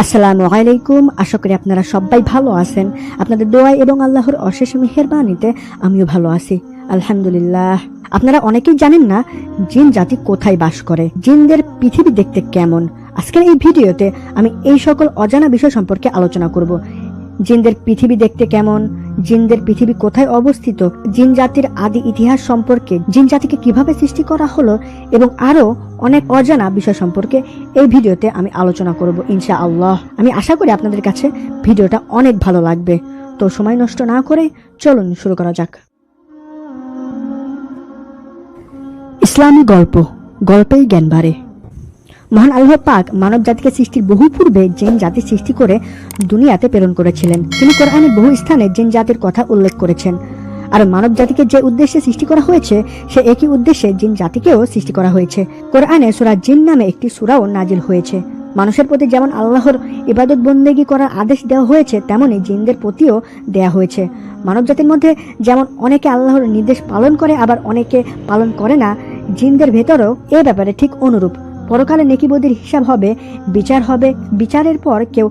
আসসালামু আলাইকুম। আশা করি আপনারা সবাই ভালো আছেন। আপনাদের দোয়া এবং আল্লাহর অশেষ মেহেরবানিতে আমিও ভালো আছি, আলহামদুলিল্লাহ। আপনারা অনেকেই জানেন না জিন জাতি কোথায় বাস করে, জিনদের পৃথিবী দেখতে কেমন। আজকের এই ভিডিওতে আমি এই সকল অজানা বিষয় সম্পর্কে আলোচনা করব। জিনদের পৃথিবী দেখতে কেমন, জিনদের পৃথিবী কোথায় অবস্থিত, জিন জাতির আদি ইতিহাস সম্পর্কে, জিন জাতিকে কিভাবে সৃষ্টি করা হলো এবং আরো অনেক অজানা বিষয় সম্পর্কে এই ভিডিওতে আমি আলোচনা করব ইনশাআল্লাহ। আমি আশা করি আপনাদের কাছে ভিডিওটা অনেক ভালো লাগবে। তো সময় নষ্ট না করে চলুন শুরু করা যাক। ইসলামী গল্প, গল্পেই জ্ঞান বাড়ে। মহান আল্লাহ পাক মানব জাতিকে সৃষ্টির বহু পূর্বে জিন জাতি সৃষ্টি করে দুনিয়াতে প্রেরণ করেছিলেন। তিনি কোরআনের বহু স্থানে জিন জাতির কথা উল্লেখ করেছেন। আর মানব জাতিকে যে উদ্দেশ্যে সৃষ্টি করা হয়েছে সে একই উদ্দেশ্যে জিন জাতিকেও সৃষ্টি করা হয়েছে। কোরআনে সূরা জিন নামে একটি সূরাও নাজিল হয়েছে। মানুষের প্রতি যেমন আল্লাহর ইবাদত বন্দেগী করার আদেশ দেওয়া হয়েছে, তেমনি জিনদের প্রতিও দেয়া হয়েছে। মানব জাতির মধ্যে যেমন অনেকে আল্লাহর নির্দেশ পালন করে, আবার অনেকে পালন করে না, জিনদের ভেতরেও এ ব্যাপারে ঠিক অনুরূপ। পরকালে নেকিবদির হিসাব হবে, বিচার হবে। বিচারের পর কেউ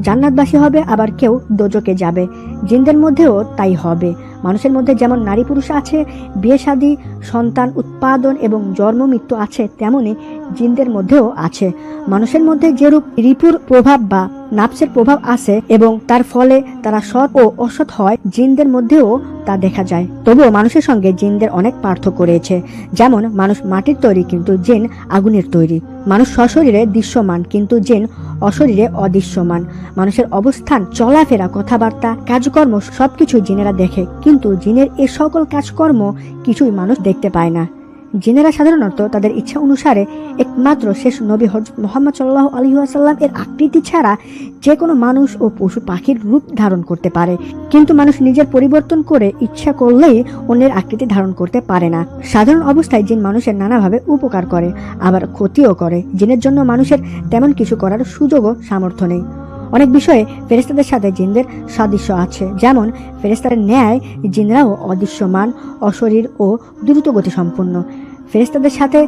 জান্নাতবাসী হবে, আবার কেউ দোজকে যাবে। জিনদের মধ্যেও তাই হবে। মানুষের মধ্যে যেমন নারী পুরুষ আছে, বিয়ে শাদী, সন্তান উৎপাদন এবং জন্ম মৃত্যু আছে, তেমনি জিনদের মধ্যেও আছে। মানুষের মধ্যে যেরূপ রিপুর প্রভাব বা নাফসের প্রভাব আছে এবং তার ফলে তারা সৎ ও অসৎ হয়, জিনদের মধ্যেও তা দেখা যায়। তবুও মানুষের সঙ্গে জিনদের অনেক পার্থক্য রয়েছে। যেমন মানুষ মাটির তৈরি কিন্তু জিন আগুনের তৈরি। মানুষ সশরীরে দৃশ্যমান কিন্তু জিন অশরীরে অদৃশ্যমান। মানুষের অবস্থান, চলাফেরা, কথাবার্তা, কাজকর্ম সবকিছু জিনেরা দেখে, কিন্তু জিনের এ সকল কাজকর্ম কিছুই মানুষ দেখতে পায় না। জিনেরা সাধারণত তাদের ইচ্ছা অনুসারে একমাত্র শেষ নবী হযরত মুহাম্মদ সাল্লাল্লাহু আলাইহি ওয়াসাল্লাম এর আকৃতি ছাড়া যে কোনো মানুষ ও পশু পাখির রূপ ধারণ করতে পারে, কিন্তু মানুষ নিজের পরিবর্তন করে ইচ্ছা করলেই অন্যের আকৃতি ধারণ করতে পারে না। সাধারণ অবস্থায় জিন মানুষের নানাভাবে উপকার করে, আবার ক্ষতিও করে। জিনের জন্য মানুষের তেমন কিছু করার সুযোগ ও সামর্থ্য নেই। অনেক বিষয়ে ফেরেশতাদের সাথে জিনদের সাদৃশ্য আছে। যেমন ফেরেশতাদের ন্যায় জিনরাও অদৃশ্যমান, অশরীর ও দ্রুত গতি সম্পন্ন। ফেরেশতাদের সাথে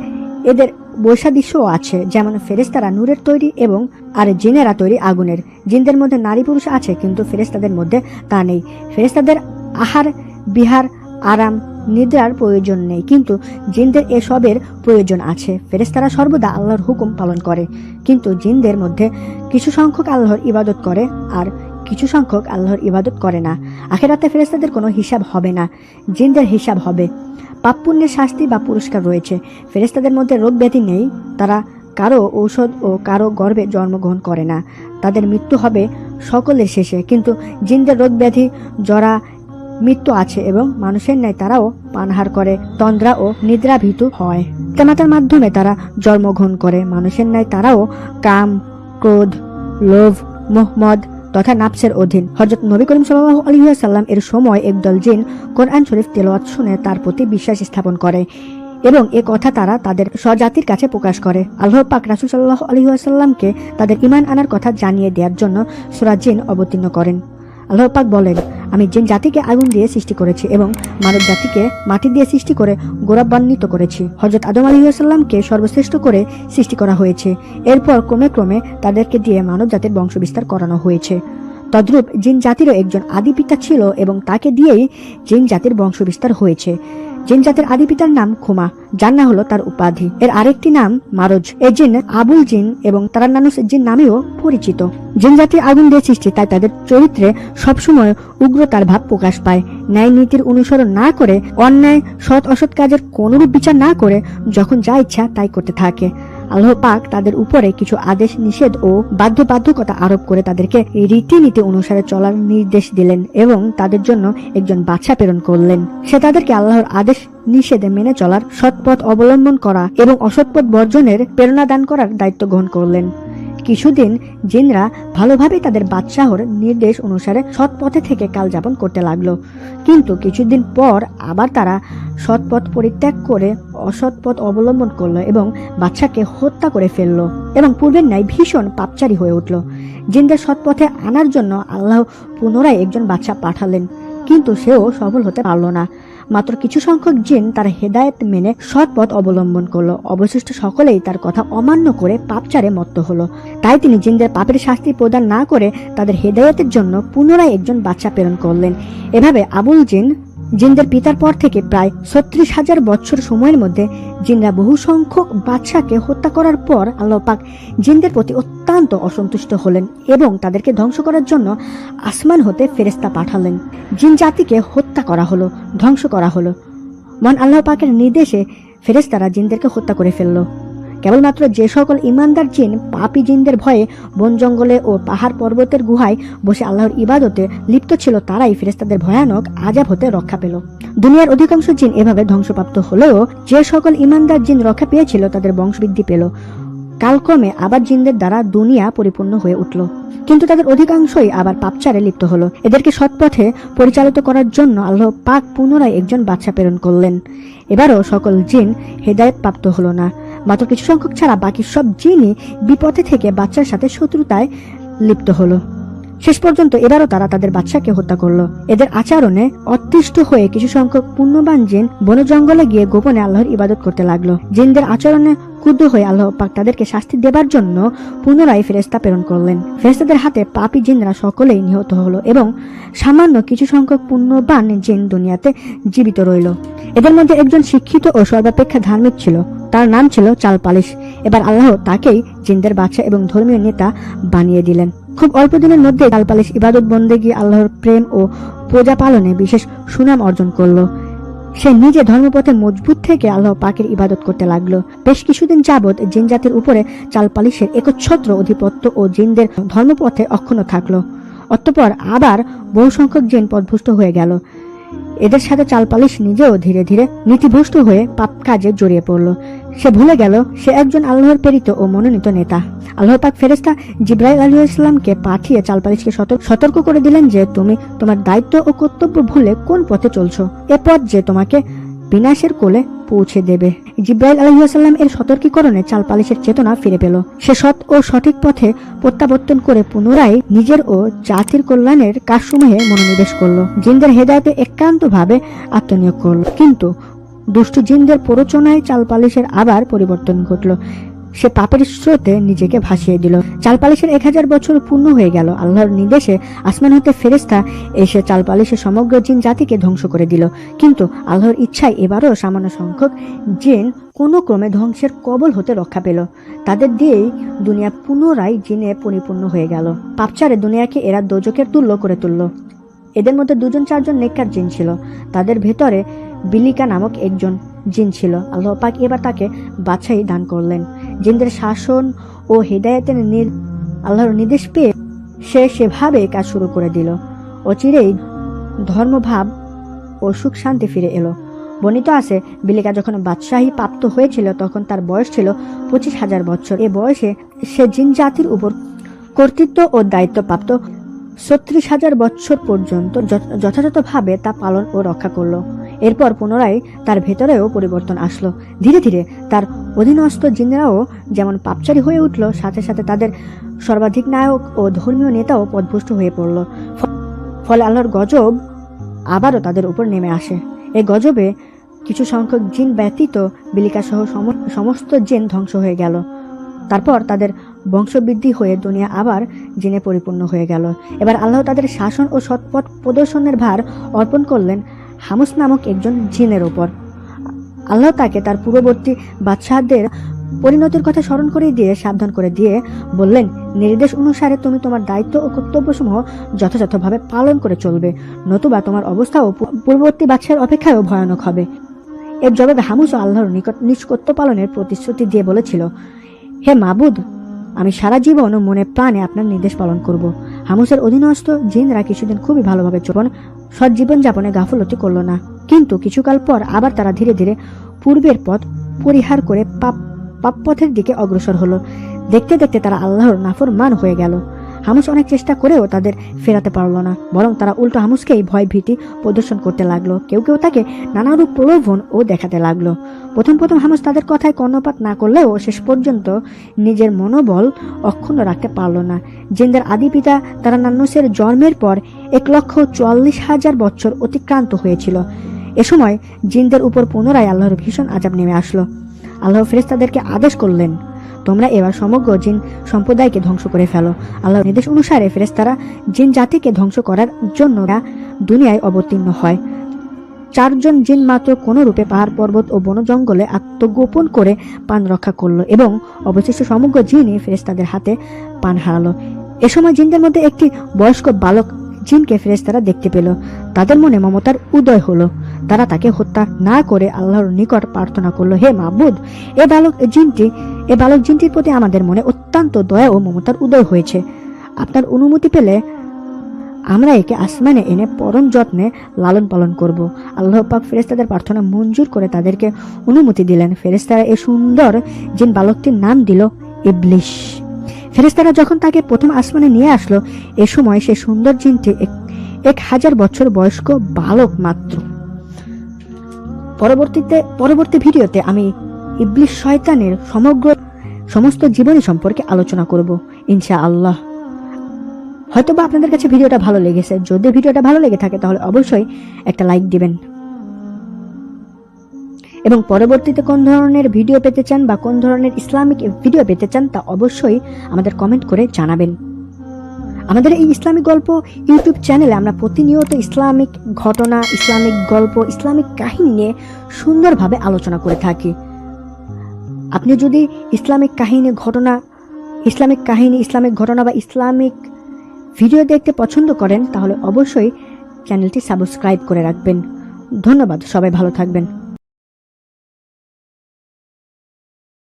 এদের বৈসাদৃশ্যও আছে। যেমন ফেরেশতারা নূরের তৈরি এবং আর জিনেরা তৈরি আগুনের। জিনদের মধ্যে নারী পুরুষ আছে, কিন্তু ফেরেশতাদের মধ্যে তা নেই। ফেরেশতাদের আহার, বিহার, আরাম, নিদ্রার প্রয়োজন নেই, কিন্তু জিনদের এসবের প্রয়োজন আছে। ফেরেশতারা সর্বদা আল্লাহর হুকুম পালন করে, কিন্তু জিনদের মধ্যে কিছু সংখ্যক আল্লাহর ইবাদত করে আর কিছু সংখ্যক আল্লাহর ইবাদত করে না। আখিরাতে ফেরেশতাদের কোনো হিসাব হবে না, জিনদের হিসাব হবে। পাপ পুণ্যের শাস্তি বা পুরস্কার রয়েছে। ফেরেশতাদের মধ্যে রোগ ব্যাধি নেই, তারা কারো ঔষধ ও কারো গর্ভে জন্মগ্রহণ করে না। তাদের মৃত্যু হবে সকলের শেষে, কিন্তু জিনদের রোগ ব্যাধি, জরা, মৃত্যু আছে এবং মানুষের ন্যায় তারাও পানাহার করে, তন্দ্রা ও নিদ্রাভীত হয়। পিতামাতার মাধ্যমে তারা জন্মগ্রহণ করে। মানুষের ন্যায় তারাও কাম, ক্রোধ, লোভ, মোহ, মদ তথা নাফসের অধীন। হযরত নবী করিম সাল্লাল্লাহু আলাইহি ওয়াসাল্লাম এর সময় একদল জিন কোরআন শরীফ তেলাওয়াত শুনে তার প্রতি বিশ্বাস স্থাপন করে এবং এ কথা তারা তাদের স্বজাতির কাছে প্রকাশ করে। আল্লাহ পাক রাসূল সাল্লাল্লাহু আলাইহি ওয়াসাল্লামকে তাদের ঈমান আনার কথা জানিয়ে দেওয়ার জন্য সূরা জিন অবতীর্ণ করেন। আল্লাহ পাক বলেন, আমি জিন জাতিকে আগুন দিয়ে সৃষ্টি করেছি এবং মানব জাতিকে মাটি দিয়ে সৃষ্টি করে গৌরবান্বিত করেছি। হযরত আদম আলাইহিস সালামকে সর্বশ্রেষ্ঠ করে সৃষ্টি করা হয়েছে। এরপর ক্রমে ক্রমে তাদেরকে দিয়ে মানব জাতির বংশ বিস্তার করানো হয়েছে। তদ্রূপ জিন জাতিরও একজন আদি পিতা ছিল এবং তাকে দিয়েই জিন জাতির বংশ বিস্তার হয়েছে। জিন জাতির আদি পিতার নাম খুমা, জান্না হলো তার উপাধি। এর আরেকটি নাম মারজ। এ জিন আবুল জিন এবং তারান্নানুস জিন নামেও পরিচিত। জিন জাতির আগুন দিয়ে সৃষ্টি, তাই তাদের চরিত্রে সবসময় উগ্রতার ভাব প্রকাশ পায়। ন্যায় নীতির অনুসরণ না করে, অন্যায় সৎ অসৎ কাজের কোনরূপ বিচার না করে যখন যা ইচ্ছা তাই করতে থাকে। আল্লাহ পাক তাদের উপরে কিছু আদেশ নিষেধ ও বাধ্যবাধকতা আরোপ করে তাদেরকে রীতিনীতি অনুসারে চলার নির্দেশ দিলেন এবং তাদের জন্য একজন বাদশা প্রেরণ করলেন। সে তাদেরকে আল্লাহর আদেশ নিষেধে মেনে চলার, সৎপথ অবলম্বন করা এবং অসৎপথ বর্জনের প্রেরণা দান করার দায়িত্ব গ্রহণ করলেন। কিছুদিন জিনরা ভালোভাবে তাদের বাদশাহর নির্দেশ অনুসারে সৎ পথে থেকে কাল যাপন করতে লাগলো, কিন্তু কিছুদিন পর আবার তারা সৎ পথ পরিত্যাগ করে অসৎ পথ অবলম্বন করলো এবং বাদশাকে হত্যা করে ফেললো এবং পূর্বের ন্যায় ভীষণ পাপচারী হয়ে উঠল। জিনদের সৎ পথে আনার জন্য আল্লাহ পুনরায় একজন বাদশা পাঠালেন, কিন্তু সেও সফল হতে পারল না। মাত্র কিছু সংখ্যক জিন তার হেদায়েত মেনে সৎ পথ অবলম্বন করলো। অবশিষ্ট সকলেই তার কথা অমান্য করে পাপচারে মত্ত হলো। তাই তিনি জিনদের পাপের শাস্তি প্রদান না করে তাদের হেদায়েতের জন্য পুনরায় একজন বাদশা প্রেরণ করলেন। এভাবে আবুল জিনদের পিতার পর থেকে প্রায় ৩৬,০০০ বছর সময়ের মধ্যে জিনরা বহু সংখ্যক বাদশাকে হত্যা করার পর আল্লাহ পাক জিনদের প্রতি অত্যন্ত অসন্তুষ্ট হলেন এবং তাদেরকে ধ্বংস করার জন্য আসমান হতে ফেরেশতা পাঠালেন। জিন জাতিকে হত্যা করা হলো, ধ্বংস করা হলো। মহান আল্লাহ পাকের নির্দেশে ফেরেশতারা জিনদেরকে হত্যা করে ফেলল। কেবলমাত্র যে সকল ইমানদার জিন পাপী জিনদের ভয়ে বন জঙ্গলে ও পাহাড় পর্বতের গুহায় বসে আল্লাহর ইবাদতে লিপ্ত ছিল তারাই ফেরেশতাদের ভয়ানক আযাব হতে রক্ষা পেল। দুনিয়ার অধিকাংশ জিন এভাবে ধ্বংসপ্রাপ্ত হলেও যে সকল ইমানদার জিন রক্ষা পেয়েছিল তাদের বংশবৃদ্ধি পেল। কালক্রমে আবার জিনদের দ্বারা দুনিয়া পরিপূর্ণ হয়ে উঠল, কিন্তু তাদের অধিকাংশই আবার পাপচারে লিপ্ত হলো। এদেরকে সৎপথে পরিচালিত করার জন্য আল্লাহ পাক পুনরায় একজন বাদশা প্রেরণ করলেন। এবারও সকল জিন হেদায়েত প্রাপ্ত হলো না। মাত্র কিছু সংখ্যক ছাড়া বাকি সব জিনই বিপথে থেকে বাচ্চার সাথে শত্রুতায় লিপ্ত হলো। শেষ পর্যন্ত এবারও তারা তাদের বাদশাকে হত্যা করলো। এদের আচরণে অতিষ্ঠ হয়ে কিছু সংখ্যক পুণ্যবান জিন বন জঙ্গলে গিয়ে গোপনে আল্লাহর ইবাদত করতে লাগলো। জিনদের আচরণে ক্রুদ্ধ হয়ে আল্লাহ পাক তাদেরকে শাস্তি দেবার জন্য পুনরায় ফেরেশতা প্রেরণ করলেন। ফেরেশতাদের হাতে পাপী জিনরা সকলেই নিহত হলো এবং সামান্য কিছু সংখ্যক পুণ্যবান জিন দুনিয়াতে জীবিত রইল। এদের মধ্যে একজন শিক্ষিত ও সর্বাপেক্ষা ধার্মিক ছিল, তার নাম ছিল চালপালিশ। এবার আল্লাহ তাকেই জিনদের বাদশা এবং ধর্মীয় নেতা বানিয়ে দিলেন। খুব অল্প দিনের মধ্যে চালপালিশ ইবাদত বন্দেগী, আল্লাহর প্রেম ও পূজা পালনে বিশেষ সুনাম অর্জন করলো। সে নিজে ধর্মপথে মজবুত থেকে আল্লাহ পাকের ইবাদত করতে লাগলো। বেশ কিছুদিন যাবৎ জিন জাতির উপরে চালপালিশের একচ্ছত্র অধিপত্য ও জিনদের ধর্মপথে অক্ষুণ্ণ থাকলো। অতঃপর আবার বহু সংখ্যক জিন পথভ্রষ্ট হয়ে গেল। এদের সাথে চালপালিশ নিজেও ধীরে ধীরে নীতিভ্রষ্ট হয়ে পাপ কাজে জড়িয়ে পড়ল। সে ভুলে গেল সে একজন আল্লাহর প্রেরিত ও মনোনীত নেতা। আল্লাহ পাক ফেরেশতা জিবরাইল আলাইহিস সালামকে পাঠিয়ে চালপালিশকে সতর্ক করে দিলেন যে তুমি তোমার দায়িত্ব ও কর্তব্য ভুলে কোন পথে চলছো, এ পথ যে তোমাকে বিনাশের কোলে পৌঁছে দেবে। জিবরাইল আলাইহিস সালাম এর সতর্কীকরণে চালপালিশের চেতনা ফিরে পেল। সে সৎ ও সঠিক পথে প্রত্যাবর্তন করে পুনরায় নিজের ও জাতির কল্যাণের কাজসমূহে মনোনিবেশ করলো। জিনদের হেদায়েতে একান্তভাবে আত্মনিয়োগ করলো। কিন্তু দুষ্ট জিনদের প্ররোচনায় চালপালিশের আবার পরিবর্তন ঘটল। সে পাপের স্রোতে নিজেকে ভাসিয়ে দিল। চালপালিশের 1000 বছর পূর্ণ হয়ে গেল। আল্লাহর নির্দেশে আসমান হতে ফেরেশতা এসে চালপালিশের সমগ্র জিন জাতিকে ধ্বংস করে দিল। কিন্তু আল্লাহর ইচ্ছায় এবারও সামান্য সংখ্যক জিন কোনো ক্রমে ধ্বংসের কবল হতে রক্ষা পেল। তাদের দিয়েই দুনিয়া পুনরায় জিনে পরিপূর্ণ হয়ে গেল। পাপচারে দুনিয়াকে এরা দোজখের তুল্য করে তুলল। এদের মধ্যে 2-4 নেককার জিন ছিল। তাদের ভেতরে বিলিকা নামক একজন জিন ছিল। আল্লাহ পাক এবার তাকে বাদশাহী দান করলেন। জিনদের শাসন ও হেদায়েতের আল্লাহর নির্দেশ পেয়ে সে সেভাবে কাজ শুরু করে দিল। অচিরেই ধর্মভাব ও সুখ শান্তি ফিরে এলো। বর্ণিত আছে বিলিকা যখন বাদশাহী প্রাপ্ত হয়েছিল তখন তার বয়স ছিল 25,000 বছর। এ বয়সে সে জিন জাতির উপর কর্তৃত্ব ও দায়িত্ব প্রাপ্ত 36,000 বছর পর্যন্ত যথাযথভাবে তা পালন ও রক্ষা করলো। এরপর পুনরায় তার ভেতরেও পরিবর্তন আসলো। ধীরে ধীরে তার অধীনস্থ জিনরাও যেমন পাপচারী হয়ে উঠল, সাথে সাথে তাদের সর্বাধিক নায়ক ও ধর্মীয় নেতাও পথভ্রষ্ট হয়ে পড়ল। ফলে আল্লাহর গজব আবারও তাদের উপর নেমে আসে। এই গজবে কিছু সংখ্যক জিন ব্যতীত বিলিকা সহ সমস্ত জিন ধ্বংস হয়ে গেল। তারপর তাদের বংশবৃদ্ধি হয়ে দুনিয়া আবার জিনে পরিপূর্ণ হয়ে গেল। এবার আল্লাহ তাদের শাসন ও সৎপথ প্রদর্শনের ভার অর্পণ করলেন হামুস নামক একজন জিনের উপর। আল্লাহ তাকে তার পূর্ববর্তী বাদশাহদের পরিণতির কথা স্মরণ করে দিয়ে সাবধান করে দিয়ে বললেন, নির্দেশ অনুসারে তুমি তোমার দায়িত্ব ও কর্তব্যসমূহ যথাযথভাবে পালন করে চলবে, নতুবা তোমার অবস্থাও পূর্ববর্তী বাদশাহের অপেক্ষাও ভয়ানক হবে। এর জবাবে হামুস ও আল্লাহর নিকট নিষ্কর্ত্য পালনের প্রতিশ্রুতি দিয়ে বলেছিল, হে মাবুদ, আমি সারা জীবন ও মনে প্রাণে আপনার নির্দেশ পালন করব। হামুসের অধীনস্থ জিনরা কিছুদিন খুবই ভালোভাবে সৎ জীবন যাপনে গাফলতি করল না। কিন্তু কিছুকাল পর আবার তারা ধীরে ধীরে পূর্বের পথ পরিহার করে পাপ পথের দিকে অগ্রসর হলো। দেখতে দেখতে তারা আল্লাহর নাফরমান হয়ে গেল। হামুস অনেক চেষ্টা করেও তাদের ফেরাতে পারল না, বরং তারা উল্টো হামুসকেই ভয় ভীতি প্রদর্শন করতে লাগলো। কেউ কেউ তাকে নানারূপ প্রলোভন ও দেখাতে লাগলো। প্রথম হামুস তাদের কথায় কর্ণপাত না করলেও শেষ পর্যন্ত নিজের মনোবল অক্ষুণ্ণ রাখতে পারল না। জিনদের আদি পিতা তারানান্নুসের জন্মের পর 1,44,000 বছর অতিক্রান্ত হয়েছিল। এ সময় জিনদের উপর পুনরায় আল্লাহর ভীষণ আযাব নেমে আসলো। আল্লাহ ফেরেশতাদেরকে আদেশ করলেন, তোমরা এবার সমগ্র জিন সম্প্রদায়কে ধ্বংস করে ফেলো। আল্লাহর নির্দেশ অনুসারে ফেরেশতারা জিন জাতিকে ধ্বংস করার জন্য দুনিয়ায় অবতীর্ণ হয়। 4 জন জিন মাত্র কোন রূপে পাহাড় পর্বত ও বন জঙ্গলে আত্মগোপন করে প্রাণ রক্ষা করলো এবং অবশিষ্ট সমগ্র জিনই ফেরেশতাদের হাতে প্রাণ হারালো। এ সময় জিনদের মধ্যে একটি বয়স্ক বালক জিনকে ফেরেশতারা দেখতে পেল। তাদের মনে মমতার উদয় হলো। তারা তাকে হত্যা না করে আল্লাহর নিকট প্রার্থনা করলো, হে মাবুদ, এ বালক জিনটির প্রতি আমাদের মনে অত্যন্ত দয়া ও মমতার উদয় হয়েছে। আপনার অনুমতি পেলে আমরা একে আসমানে এনে পরম যত্নে লালন পালন করব। আল্লাহ পাক ফেরেশতাদের প্রার্থনা মঞ্জুর করে তাদেরকে অনুমতি দিলেন। ফেরেশতারা এই সুন্দর জিন বালকটির নাম দিল ইবলিশ। ফেরেশতারা যখন তাকে প্রথম আসমানে নিয়ে আসলো, এ সময় সে সুন্দর জিনটি 1000 বছর বয়স্ক বালক মাত্র। পরবর্তী ভিডিওতে আমি ইবলিশ শয়তানের সমস্ত জীবনী সম্পর্কে আলোচনা করব ইনশাআল্লাহ। হয়তোবা আপনাদের কাছে ভিডিওটা ভালো লেগেছে। যদি ভিডিওটা ভালো লেগে থাকে তাহলে অবশ্যই একটা লাইক দিবেন এবং পরবর্তীতে কোন ধরনের ভিডিও পেতে চান বা কোন ধরনের ইসলামিক ভিডিও পেতে চান তা অবশ্যই আমাদের কমেন্ট করে জানাবেন। আমাদের এই ইসলামিক গল্প ইউটিউব চ্যানেলে আমরা প্রতিনিয়ত ইসলামিক ঘটনা, ইসলামিক গল্প, ইসলামিক কাহিনী নিয়ে সুন্দরভাবে আলোচনা করে থাকি। আপনি যদি ইসলামিক ঘটনা বা ইসলামিক ভিডিও দেখতে পছন্দ করেন তাহলে অবশ্যই চ্যানেলটি সাবস্ক্রাইব করে রাখবেন। ধন্যবাদ, সবাই ভালো থাকবেন।